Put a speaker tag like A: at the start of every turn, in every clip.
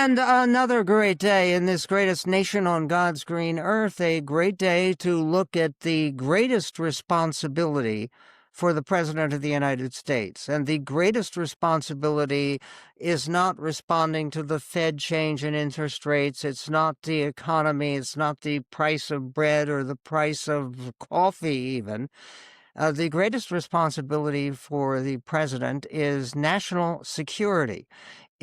A: And another great day in this greatest nation on God's green earth, a great day to look at the greatest responsibility for the President of the United States. And the greatest responsibility is not responding to the Fed change in interest rates. It's not the economy. It's not the price of bread or the price of coffee, even. The greatest responsibility for the president is national security,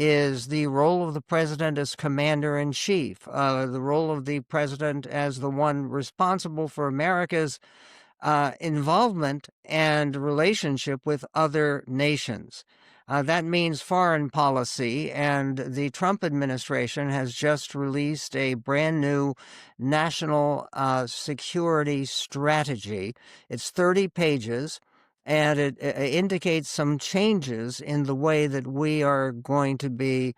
A: is the role of the president as commander-in-chief, the role of the president as the one responsible for America's involvement and relationship with other nations. That means foreign policy, and the Trump administration has just released a brand new national security strategy. It's 30 pages, and it indicates some changes in the way that we are going to be,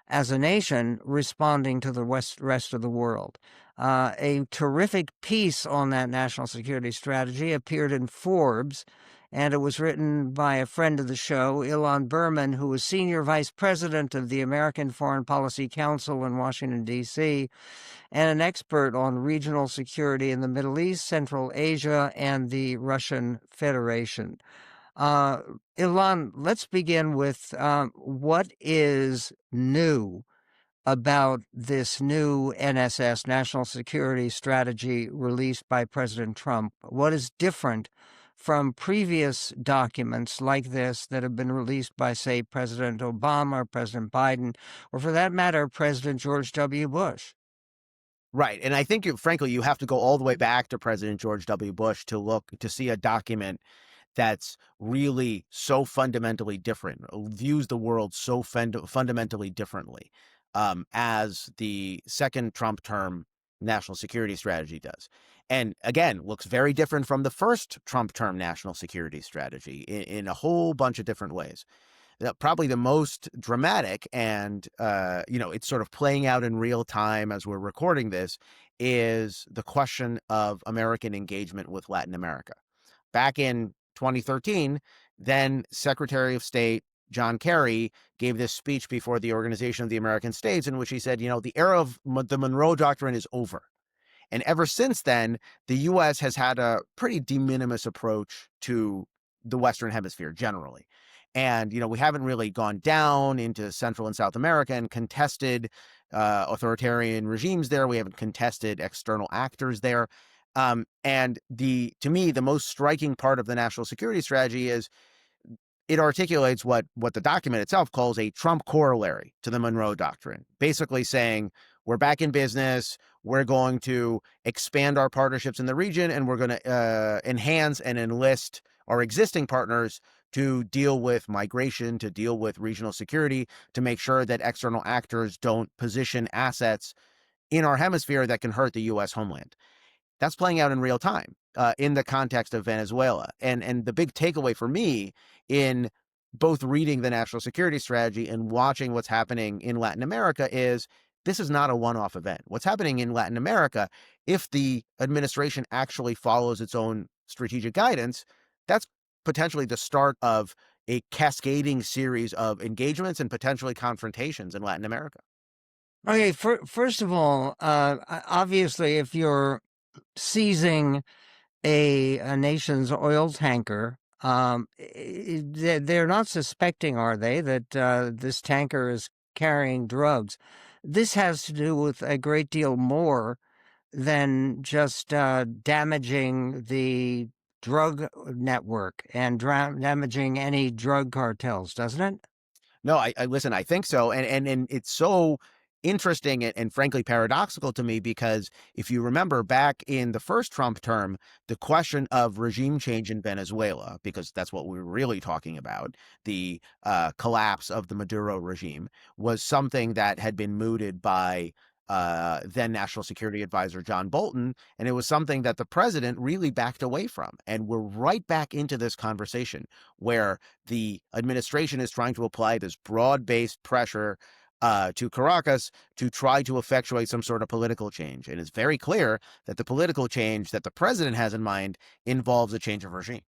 A: as a nation, responding to the rest of the world. A terrific piece on that national security strategy appeared in Forbes, and it was written by a friend of the show, Ilan Berman, who was senior vice president of the American Foreign Policy Council in Washington, D.C., and an expert on regional security in the Middle East, Central Asia, and the Russian Federation. Ilan, let's begin with what is new about this new NSS, National Security Strategy, released by President Trump. What is different from previous documents like this that have been released by, say, President Obama or President Biden, or for that matter, President George W. Bush?
B: Right. And I think, frankly, you have to go all the way back to President George W. Bush to see a document that's really so fundamentally different, views the world so fundamentally differently as the second Trump term national security strategy does. And again, looks very different from the first Trump term national security strategy in a whole bunch of different ways. Probably the most dramatic, and it's sort of playing out in real time as we're recording this, is the question of American engagement with Latin America. Back in 2013, then Secretary of State John Kerry gave this speech before the Organization of the American States in which he said, the era of the Monroe Doctrine is over. And ever since then, the U.S. has had a pretty de minimis approach to the Western Hemisphere generally. And, we haven't really gone down into Central and South America and contested authoritarian regimes there. We haven't contested external actors there. And to me, the most striking part of the national security strategy is it articulates what the document itself calls a Trump corollary to the Monroe Doctrine, basically saying we're back in business, we're going to expand our partnerships in the region, and we're going to enhance and enlist our existing partners to deal with migration, to deal with regional security, to make sure that external actors don't position assets in our hemisphere that can hurt the U.S. homeland. That's playing out in real time in the context of Venezuela. And the big takeaway for me in both reading the national security strategy and watching what's happening in Latin America is this is not a one-off event. What's happening in Latin America, if the administration actually follows its own strategic guidance, that's potentially the start of a cascading series of engagements and potentially confrontations in Latin America.
A: Okay, first of all, obviously, if you're seizing a nation's oil tanker, they're not suspecting, are they, that this tanker is carrying drugs? This has to do with a great deal more than just damaging the drug network and damaging any drug cartels, doesn't it?
B: No, I listen, I think so. And it's so interesting and frankly paradoxical to me because if you remember back in the first Trump term, the question of regime change in Venezuela, because that's what we were really talking about, the collapse of the Maduro regime, was something that had been mooted by then National Security Advisor John Bolton. And it was something that the president really backed away from. And we're right back into this conversation where the administration is trying to apply this broad-based pressure to Caracas to try to effectuate some sort of political change. And it's very clear that the political change that the president has in mind involves a change of regime.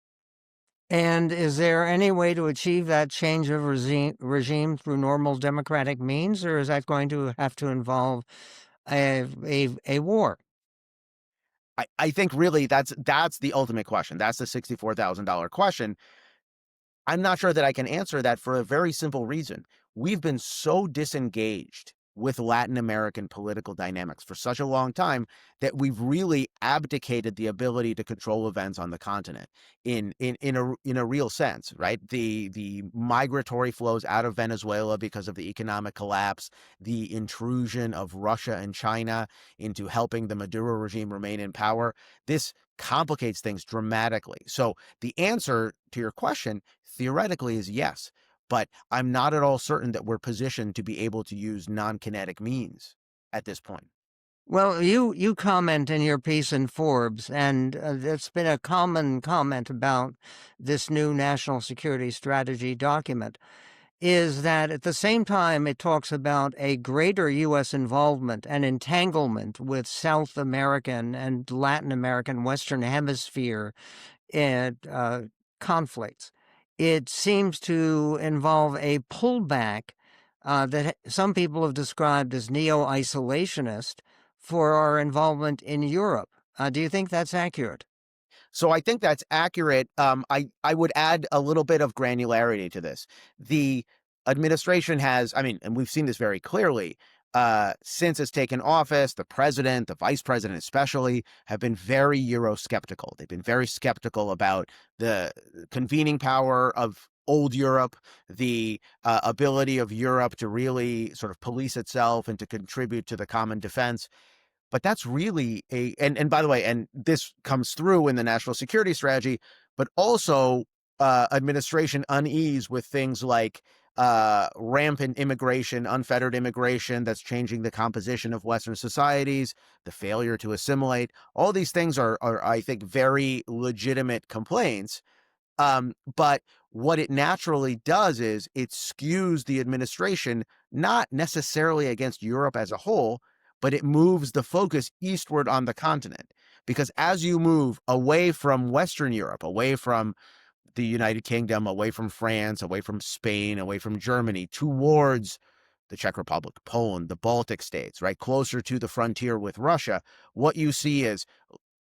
A: And is there any way to achieve that change of regime through normal democratic means, or is that going to have to involve a war?
B: I think really that's the ultimate question. That's the $64,000 question. I'm not sure that I can answer that for a very simple reason. We've been so disengaged with Latin American political dynamics for such a long time that we've really abdicated the ability to control events on the continent in a real sense, right? The migratory flows out of Venezuela because of the economic collapse, the intrusion of Russia and China into helping the Maduro regime remain in power. This complicates things dramatically. So the answer to your question theoretically is yes, but I'm not at all certain that we're positioned to be able to use non-kinetic means at this point.
A: Well, you comment in your piece in Forbes, and it's been a common comment about this new national security strategy document, is that at the same time it talks about a greater U.S. involvement and entanglement with South American and Latin American Western Hemisphere and conflicts. It seems to involve a pullback that some people have described as neo-isolationist for our involvement in Europe. Do you think that's accurate?
B: So I think that's accurate. I would add a little bit of granularity to this. The administration has, I mean, and we've seen this very clearly, since it's taken office, the president, the vice president especially, have been very Eurosceptical. They've been very skeptical about the convening power of old Europe, the ability of Europe to really sort of police itself and to contribute to the common defense. But that's really and by the way, and this comes through in the national security strategy, but also administration unease with things like rampant immigration, unfettered immigration that's changing the composition of Western societies, the failure to assimilate. All these things are I think, very legitimate complaints. But what it naturally does is it skews the administration, not necessarily against Europe as a whole, but it moves the focus eastward on the continent. Because as you move away from Western Europe, away from the United Kingdom, away from France, away from Spain, away from Germany, towards the Czech Republic, Poland, the Baltic states, right, closer to the frontier with Russia, what you see is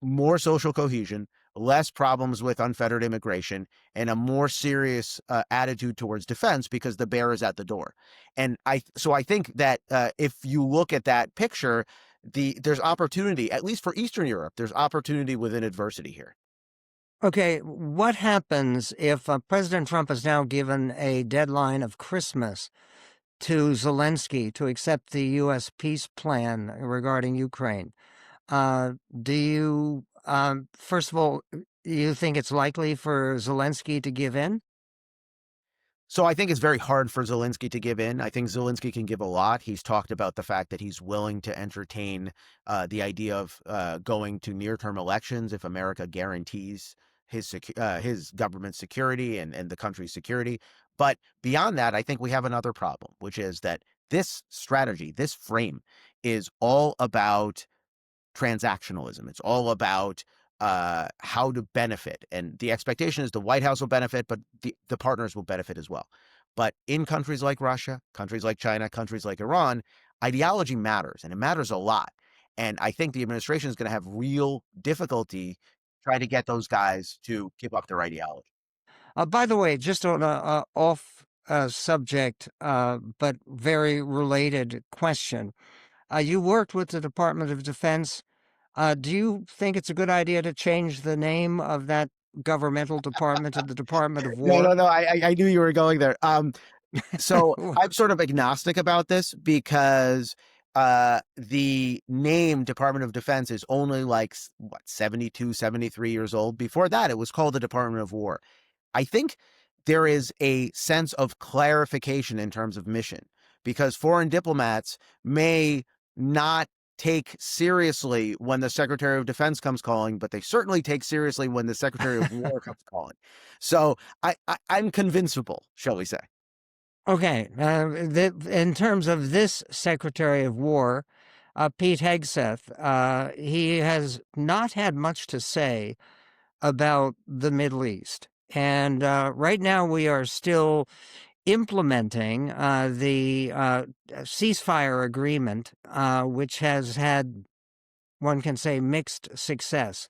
B: more social cohesion, less problems with unfettered immigration, and a more serious attitude towards defense because the bear is at the door. And I think that if you look at that picture, there's opportunity, at least for Eastern Europe, there's opportunity within adversity here.
A: Okay, what happens if President Trump has now given a deadline of Christmas to Zelensky to accept the U.S. peace plan regarding Ukraine? Do you, first of all, you think it's likely for Zelensky to give in?
B: So I think it's very hard for Zelensky to give in. I think Zelensky can give a lot. He's talked about the fact that he's willing to entertain the idea of going to near-term elections if America guarantees his government's security and the country's security. But beyond that, I think we have another problem, which is that this strategy, this frame, is all about transactionalism. It's all about how to benefit. And the expectation is the White House will benefit, but the partners will benefit as well. But in countries like Russia, countries like China, countries like Iran, ideology matters, and it matters a lot. And I think the administration is going to have real difficulty trying to get those guys to give up their ideology.
A: By the way, just on a off subject, but very related question. You worked with the Department of Defense. Do you think it's a good idea to change the name of that governmental department to the Department of
B: No,
A: War?
B: no, no. I knew you were going there. So I'm sort of agnostic about this because the name Department of Defense is only like, what, 72, 73 years old. Before that, it was called the Department of War. I think there is a sense of clarification in terms of mission because foreign diplomats may not take seriously when the Secretary of Defense comes calling, but they certainly take seriously when the Secretary of War comes calling. So I'm convincible, shall we say.
A: Okay. In terms of this Secretary of War, Pete Hegseth, he has not had much to say about the Middle East. And right now we are still implementing the ceasefire agreement, which has had, one can say, mixed success.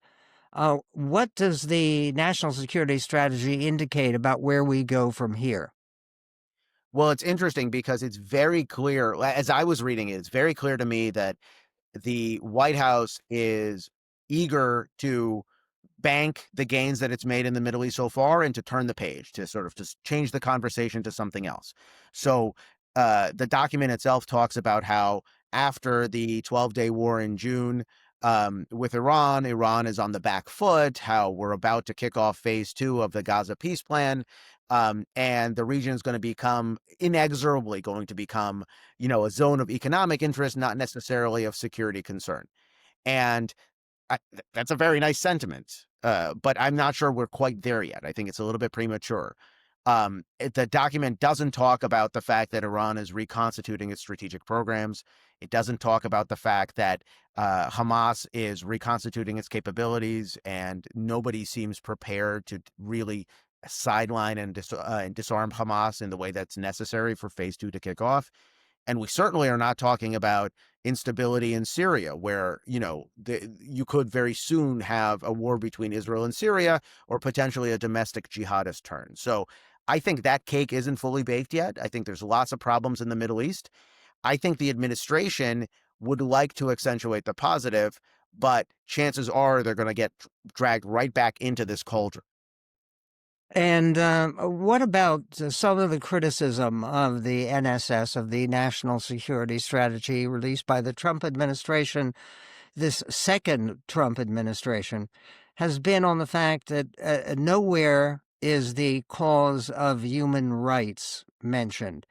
A: What does the national security strategy indicate about where we go from here?
B: Well, it's interesting because it's very clear, as I was reading it, it's very clear to me that the White House is eager to bank the gains that it's made in the Middle East so far and to turn the page, to sort of just change the conversation to something else. So the document itself talks about how after the 12-day war in June with Iran, Iran is on the back foot, how we're about to kick off phase 2 of the Gaza peace plan. And the region is going to become inexorably going to become, a zone of economic interest, not necessarily of security concern. And that's a very nice sentiment, but I'm not sure we're quite there yet. I think it's a little bit premature. The document doesn't talk about the fact that Iran is reconstituting its strategic programs. It doesn't talk about the fact that Hamas is reconstituting its capabilities, and nobody seems prepared to really sideline and disarm Hamas in the way that's necessary for phase 2 to kick off. And we certainly are not talking about instability in Syria, where, you could very soon have a war between Israel and Syria, or potentially a domestic jihadist turn. So I think that cake isn't fully baked yet. I think there's lots of problems in the Middle East. I think the administration would like to accentuate the positive, but chances are they're going to get dragged right back into this cauldron.
A: And what about some of the criticism of the NSS, of the National Security Strategy released by the Trump administration? This second Trump administration has been on the fact that nowhere is the cause of human rights mentioned.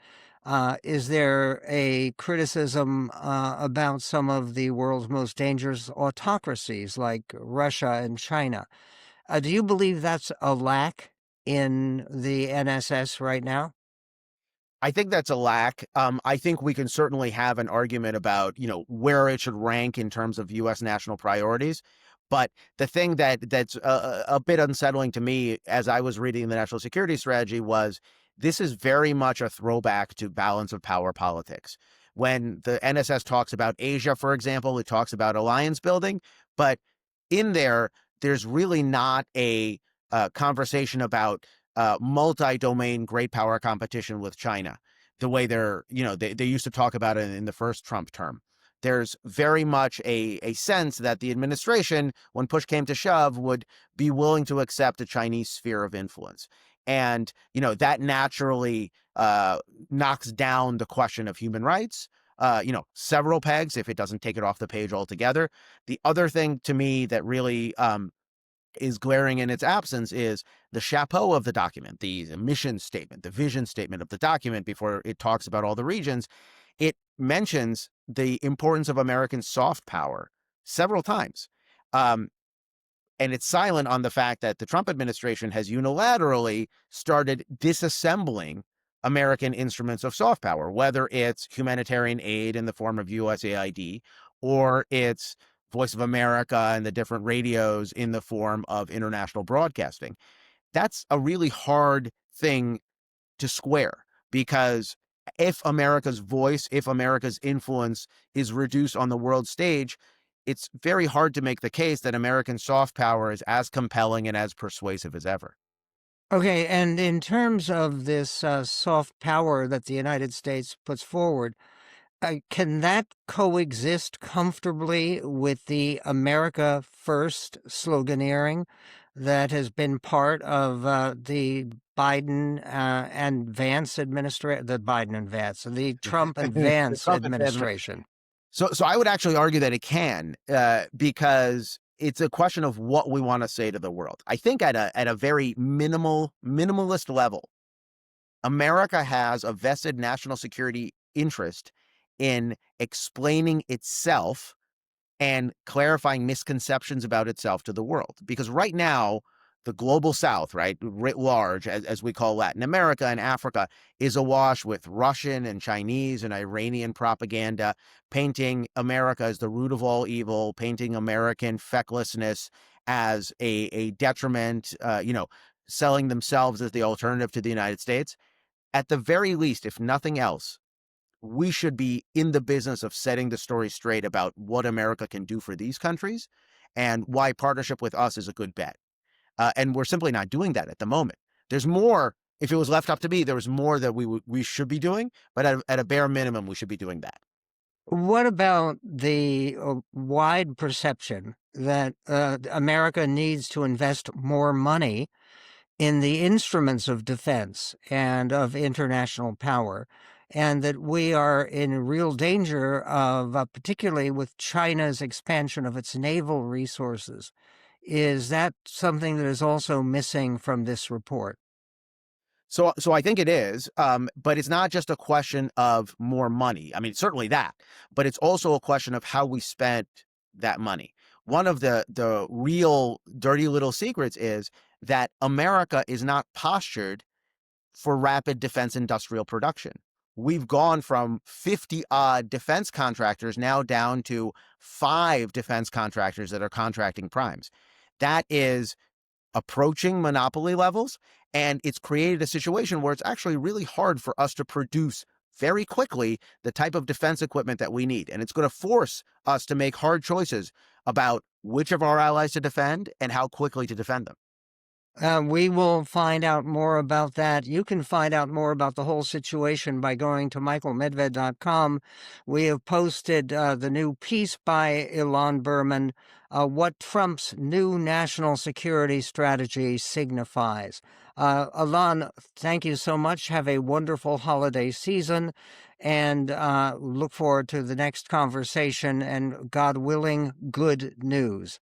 A: Is there a criticism about some of the world's most dangerous autocracies like Russia and China? Do you believe that's a lack in the NSS right now?
B: I think that's a lack. I think we can certainly have an argument about, where it should rank in terms of U.S. national priorities. But the thing that's a bit unsettling to me as I was reading the national security strategy was this is very much a throwback to balance of power politics. When the NSS talks about Asia, for example, it talks about alliance building, but in there's really not a conversation about multi-domain great power competition with China, the way they used to talk about it in the first Trump term. There's very much a sense that the administration, when push came to shove, would be willing to accept a Chinese sphere of influence. And, that naturally knocks down the question of human rights, several pegs if it doesn't take it off the page altogether. The other thing to me that really is glaring in its absence is the chapeau of the document, the mission statement, the vision statement of the document before it talks about all the regions. It mentions the importance of American soft power several times. And it's silent on the fact that the Trump administration has unilaterally started disassembling American instruments of soft power, whether it's humanitarian aid in the form of USAID, or it's Voice of America and the different radios in the form of international broadcasting. That's a really hard thing to square, because if America's voice, if America's influence is reduced on the world stage, it's very hard to make the case that American soft power is as compelling and as persuasive as ever.
A: Okay, and in terms of this soft power that the United States puts forward, can that coexist comfortably with the America First sloganeering that has been part of the Biden and Vance administration, the Biden and Vance, the Trump and
B: The
A: Vance
B: Trump advancement.
A: administration?
B: So I would actually argue that it can, because it's a question of what we want to say to the world. I think at a very minimalist level, America has a vested national security interest in explaining itself and clarifying misconceptions about itself to the world. Because right now, the global South, right, writ large, as we call Latin America and Africa, is awash with Russian and Chinese and Iranian propaganda, painting America as the root of all evil, painting American fecklessness as a detriment, selling themselves as the alternative to the United States. At the very least, if nothing else, we should be in the business of setting the story straight about what America can do for these countries and why partnership with us is a good bet. And we're simply not doing that at the moment. There's more. If it was left up to me, there was more that we should be doing, but at a bare minimum, we should be doing that.
A: What about the wide perception that America needs to invest more money in the instruments of defense and of international power, and that we are in real danger of, particularly with China's expansion of its naval resources? Is that something that is also missing from this report?
B: So I think it is, but it's not just a question of more money. I mean, certainly that, but it's also a question of how we spent that money. One of the real dirty little secrets is that America is not postured for rapid defense industrial production. We've gone from 50 odd defense contractors now down to 5 defense contractors that are contracting primes. That is approaching monopoly levels. And it's created a situation where it's actually really hard for us to produce very quickly the type of defense equipment that we need. And it's going to force us to make hard choices about which of our allies to defend and how quickly to defend them.
A: We will find out more about that. You can find out more about the whole situation by going to MichaelMedved.com. We have posted the new piece by Ilan Berman, What Trump's New National Security Strategy Signifies. Ilan, thank you so much. Have a wonderful holiday season, and look forward to the next conversation and, God willing, good news.